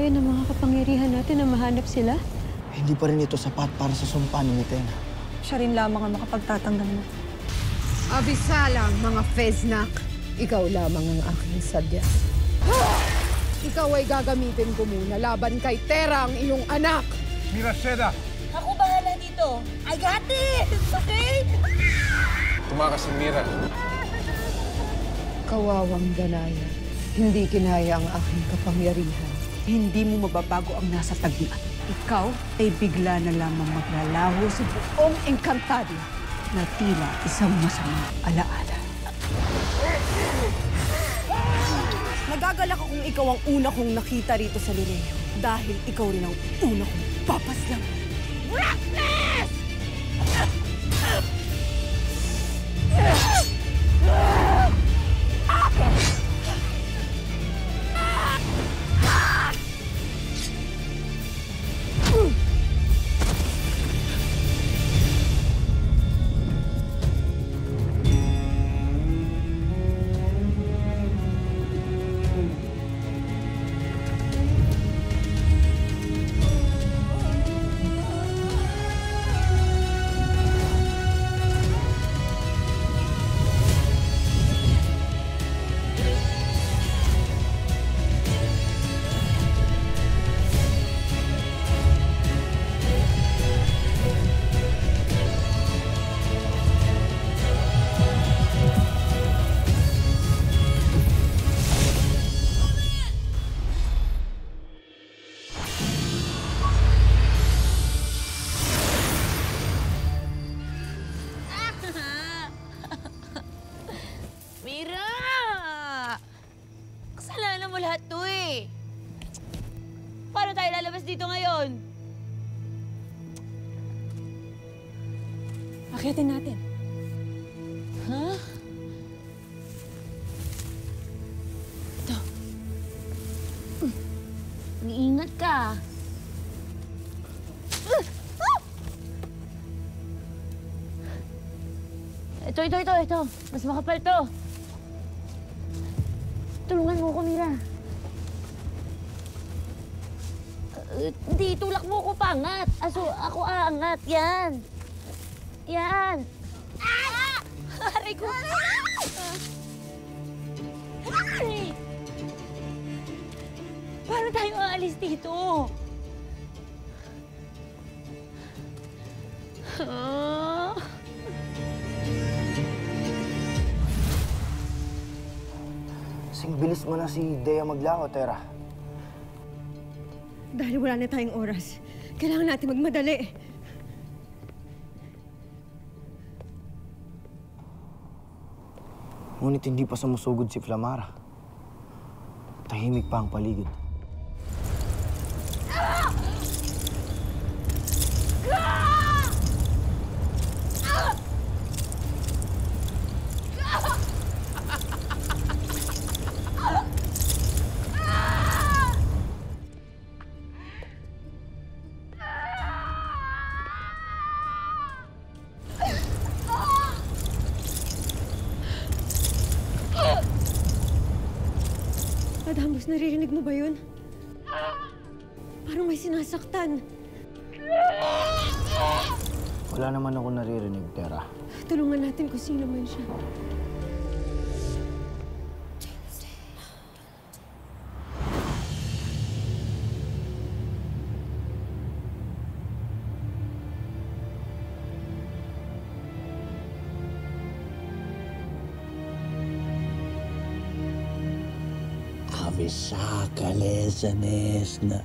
tayo ng mga kapangyarihan natin na mahanap sila? Hindi pa rin ito sapat para sa sumpa ni Mitena. Siya rin lamang ang makapagtatanggal mo. Abisalang, mga Feznak. Ikaw lamang ang aking sadya. Ikaw ay gagamitin ko muna laban kay Tera, ang iyong anak. Miraseda! Ako bahala dito. I got this! Okay? Tumakas si Mira. Kawawang Danaya, hindi kinaya ang aking kapangyarihan. Hindi mo mababago ang nasa taglian. Ikaw ay bigla na lamang maglalaho sa buong Encantadia na tila isang masamang alaala. Nagagalak akong ikaw ang una kong nakita rito sa Lireo. Dahil ikaw rin ang una kong papaslang. Reckless! Mira! Kasalanan mo lahat to eh. Paano tayo lalabas dito ngayon? Akyatin natin. Ha? Ito. Iingat ka. Ito. Mas makapal to. Tulungan mo ko, Mira. Hindi, tulak mo ko pangat. Ako aangat. Yan. Yan. Ah! Aray ko. Aray! Paano tayo aalis dito? Ah. Sing bilis mo na si Dea maglaho, Tera. Dahil wala na tayong oras, kailangan natin magmadali. Ngunit hindi pa sumusugod si Flamara. Tahimik pa ang paligid. Adamos, naririnig mo ba yun? Parang may sinasaktan. Wala naman ako naririnig, Tera. Tulungan natin kung sino man siya. Avisakale sanesna.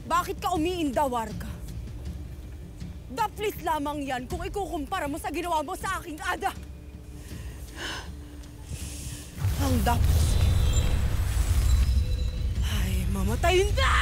Bakit ka umiinda, Warga? Daplis lamang yan kung ikukumpara mo sa ginawa mo sa aking ada. Ang daplis ay mamatayin na!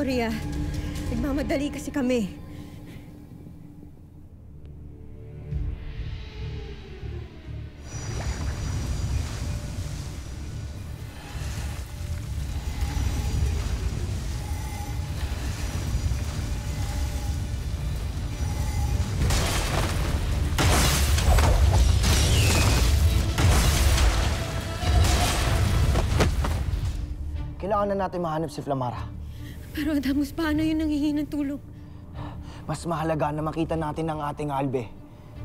Sorry nagmamadali kasi kami. Kailangan na natin mahanap si Flamara. Pero Adamus, paano yun nanghihingi ng tulong? Mas mahalaga na makita natin ang ating Albe.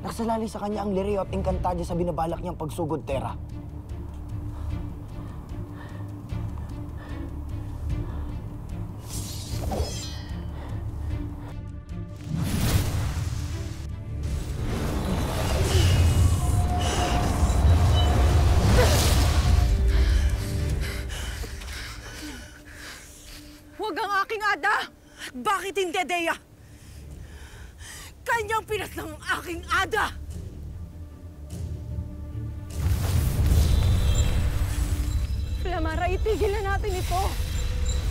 Nakasalali sa kanya ang Lireo at Encantadia sa binabalak niyang pagsugod, Terra. Huwag ang aking Ada! Bakit hindi, Dea? Kanyang pinaslang ang aking Ada! Flamara, itigil na natin ito.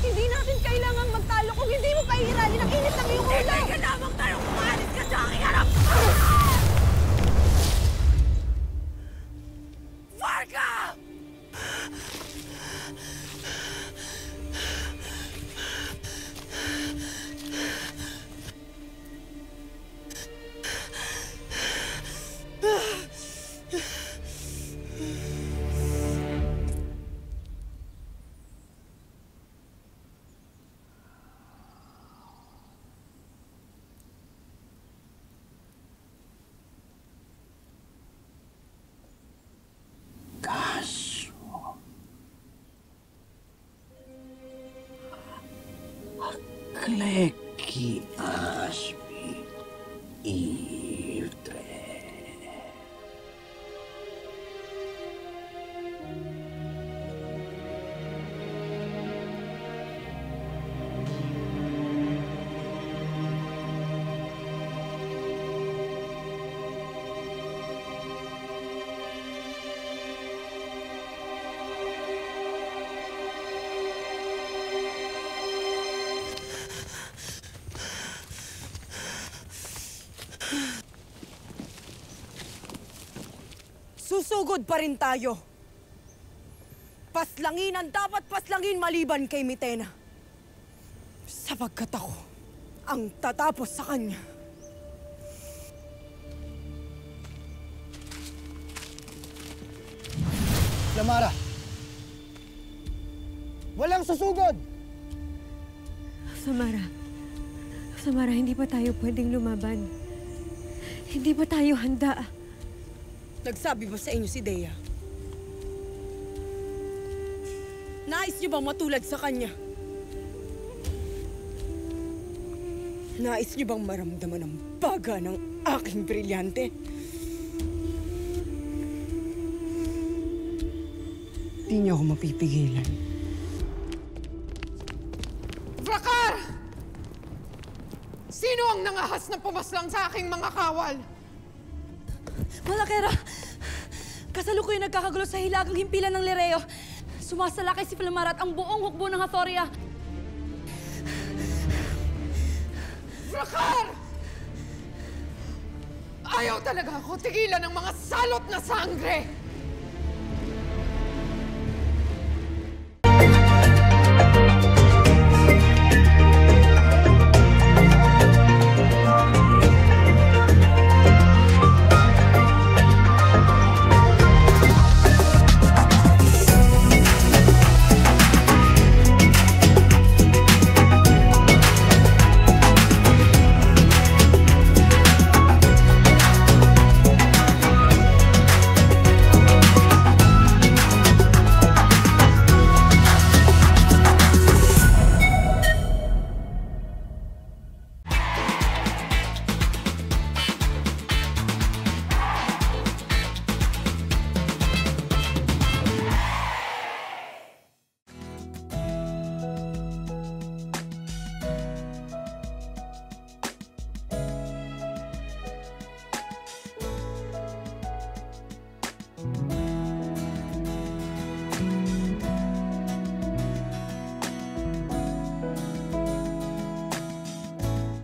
Hindi natin kailangang magtalo kung hindi mo paihiralin ang init ng iyong ulo. Hindi ka lamang tayo kumalit ka sa aking harap! Varga! Kleki aspi ivtre. Susugod pa rin tayo. Paslangin ang dapat paslangin maliban kay Mitena. Sapagkat ako ang tatapos sa kanya. Flamara! Walang susugod! Samara, hindi pa tayo pwedeng lumaban. Hindi pa tayo handa. Nagsabi ba sa inyo si Dea? Nais niyo bang matulad sa kanya? Nais niyo bang maramdaman ang baga ng aking brilyante? Di niyo ako mapipigilan. Drakkar! Sino ang nangahas na pumaslang sa aking mga kawal? Malakera! Kasalukuyan nagkakagulo sa hilagang himpilan ng Lireo. Sumasalakay si Flamara at ang buong hukbo ng Hathoria. Drakkar! Ayaw talaga ako tigilan ng mga salot na sangre!